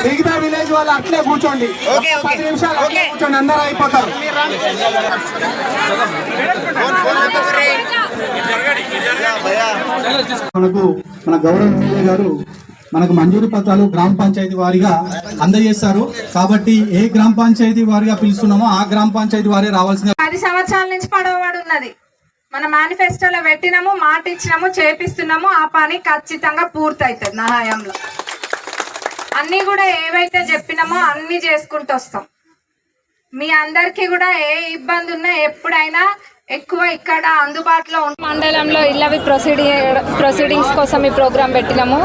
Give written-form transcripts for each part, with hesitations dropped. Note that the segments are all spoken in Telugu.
మిగతా విలేజ్ వాళ్ళు అట్లే కూర్చోండి, 10 నిమిషాలు అట్లే కూర్చోండి, అందరూ అయిపోతారు. మనకు మన గౌరవ ఎమ్మెల్యే గారు మనకు మంజూరు పత్రాలు గ్రామ పంచాయతీ వారిగా అందజేస్తారు. కాబట్టి ఏ గ్రామ పంచాయతీ వారిగా పిలుస్తున్నామో ఆ గ్రామ పంచాయతీ వారే రావాల్సిన 10 సంవత్సరాల నుంచి పడవబడి ఉన్నది. మన మేనిఫెస్టోలో పెట్టినాము, మాట ఇచ్చినాము, చేపిస్తున్నాము. ఆ పని ఖచ్చితంగా పూర్తవుతుంది. నా హయాంలో అన్ని కూడా ఏవైతే చెప్పినామో అన్ని చేసుకుంటూ వస్తాం. మీ అందరికీ కూడా ఏ ఇబ్బంది ఉన్నా ఎప్పుడైనా ఎక్కువ ఇక్కడ అందుబాటులో మండలంలో ఇల్లవి ప్రొసీడింగ్స్ కోసం ఈ ప్రోగ్రాం పెట్టినాము.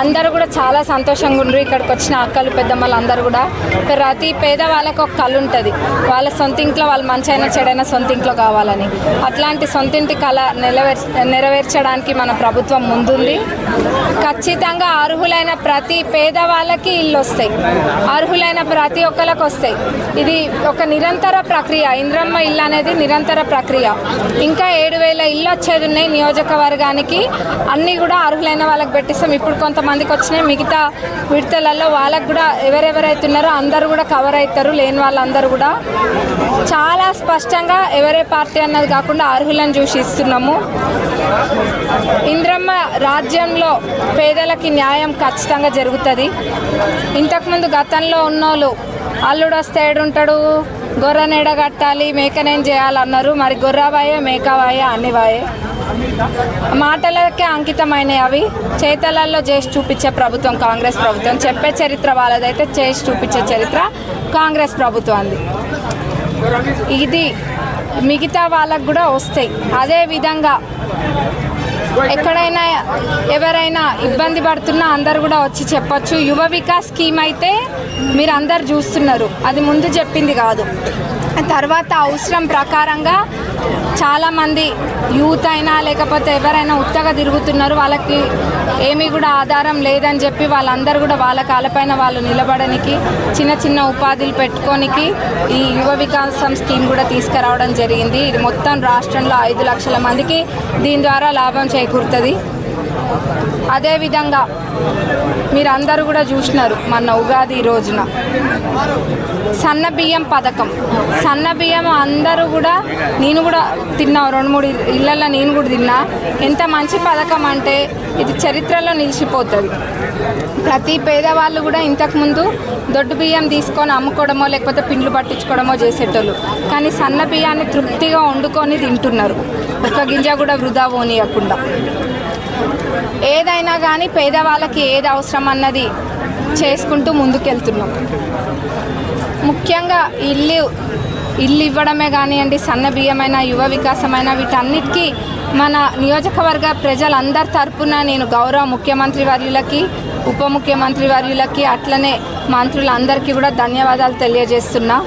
అందరూ కూడా చాలా సంతోషంగా ఉండ్రు. ఇక్కడికి వచ్చిన అక్కలు పెద్దమ్మలు అందరూ కూడా ప్రతి పేదవాళ్ళకి ఒక కళ ఉంటుంది. వాళ్ళ సొంత ఇంట్లో వాళ్ళు మంచైనా చెడైనా సొంత ఇంట్లో కావాలని. అట్లాంటి సొంతింటి కళ నెరవేర్చడానికి మన ప్రభుత్వం ముందుంది. ఖచ్చితంగా అర్హులైన ప్రతి పేదవాళ్ళకి ఇల్లు వస్తాయి. అర్హులైన ప్రతి ఒక్కరికి వస్తాయి. ఇది ఒక నిరంతర ప్రక్రియ. ఇంద్రమ్మ ఇల్లు అనేది నిరంతర ప్రక్రియ. ఇంకా 7,000 ఇల్లు వచ్చేది ఉన్నాయి నియోజకవర్గానికి. అన్నీ కూడా అర్హులైన వాళ్ళకి పెట్టిస్తాం. ఇప్పుడు కొంతమందికి వచ్చినాయి. మిగతా విడతలలో వాళ్ళకు కూడా ఎవరెవరైతున్నారో అందరూ కూడా కవర్ అవుతారు. లేని వాళ్ళందరూ కూడా చాలా స్పష్టంగా ఎవరే పార్టీ అన్నది కాకుండా అర్హులను చూసి ఇస్తున్నాము. ఇంద్రమ్మ రాజ్యంలో పేదలకి న్యాయం ఖచ్చితంగా జరుగుతుంది. ఇంతకుముందు గతంలో ఉన్నోళ్ళు అల్లుడు వస్తే ఏడుంటాడు, గొర్రెనేడ కట్టాలి, మేకనేం చేయాలన్నారు. మరి గొర్రెవాయే మేకవాయే అన్ని వాయే. మాటలకే అంకితమైనవి అవి. చేతలలో చేసి చూపించే ప్రభుత్వం కాంగ్రెస్ ప్రభుత్వం. చెప్పే చరిత్ర వాళ్ళదైతే చేసి చూపించే చరిత్ర కాంగ్రెస్ ప్రభుత్వంది. ఇది మిగతా వాళ్ళకు కూడా వస్తాయి. అదేవిధంగా ఎక్కడైనా ఎవరైనా ఇబ్బంది పడుతున్నా అందరు కూడా వచ్చి చెప్పచ్చు. యువ వికాస్ స్కీమ్ అయితే మీరు అందరు చూస్తున్నారు. అది ముందు చెప్పింది కాదు. తర్వాత అవసరం ప్రకారంగా చాలామంది యూత్ అయినా లేకపోతే ఎవరైనా ఉత్తగా తిరుగుతున్నారు. వాళ్ళకి ఏమీ కూడా ఆధారం లేదని చెప్పి వాళ్ళందరూ కూడా వాళ్ళ కాళ్ళపైన వాళ్ళు నిలబడడానికి చిన్న చిన్న ఉపాధులు పెట్టుకోనికి ఈ యువ వికాసం స్కీమ్ కూడా తీసుకురావడం జరిగింది. ఇది మొత్తం రాష్ట్రంలో 5 లక్షల మందికి దీని ద్వారా లాభం చేకూరుతుంది. అదేవిధంగా మీరందరూ కూడా చూసినారు మొన్న ఉగాది రోజున సన్న బియ్యం పథకం. సన్న బియ్యం అందరూ కూడా నేను కూడా తిన్నా, 2-3 ఇళ్ళల్లో నేను కూడా తిన్నా. ఎంత మంచి పథకం అంటే ఇది చరిత్రలో నిలిచిపోతుంది. ప్రతి పేదవాళ్ళు కూడా ఇంతకుముందు దొడ్డు బియ్యం తీసుకొని అమ్ముకోవడమో లేకపోతే పిండ్లు పట్టించుకోవడమో చేసేటోళ్ళు. కానీ సన్న బియ్యాన్ని తృప్తిగా వండుకొని తింటున్నారు. ఒక్క గింజ కూడా వృధా పోనీయకుండా. ఏదైనా కానీ పేదవాళ్ళకి ఏది అవసరం అన్నది చేసుకుంటూ ముందుకెళ్తున్నాం. ముఖ్యంగా ఇల్లు ఇవ్వడమే కానివ్వండి, సన్న బియ్యమైన యువ వికాసమైన వీటన్నిటికీ మన నియోజకవర్గ ప్రజలందరి తరపున నేను గౌరవ ముఖ్యమంత్రి వర్యులకి, ఉప ముఖ్యమంత్రి వర్యులకి, అట్లనే మంత్రులందరికీ కూడా ధన్యవాదాలు తెలియజేస్తున్నా.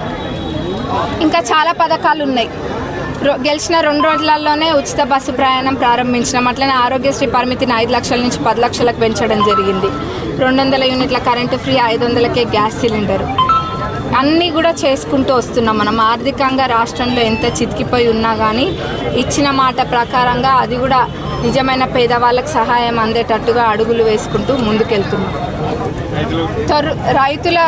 ఇంకా చాలా పథకాలు ఉన్నాయి. గెలిచిన 2 రోజులలోనే ఉచిత బస్సు ప్రయాణం ప్రారంభించినాం. అట్లనే ఆరోగ్యశ్రీ పరిమితిని 5 లక్షల నుంచి 10 లక్షలకు పెంచడం జరిగింది. 200 యూనిట్ల కరెంటు ఫ్రీ, 500కే గ్యాస్ సిలిండర్. అన్నీ కూడా చేసుకుంటూ వస్తున్నాం. మనం ఆర్థికంగా రాష్ట్రంలో ఎంత చితికిపోయి ఉన్నా కానీ ఇచ్చిన మాట ప్రకారంగా అది కూడా నిజమైన పేదవాళ్ళకు సహాయం అందేటట్టుగా అడుగులు వేసుకుంటూ ముందుకెళ్తున్నాం. రైతుల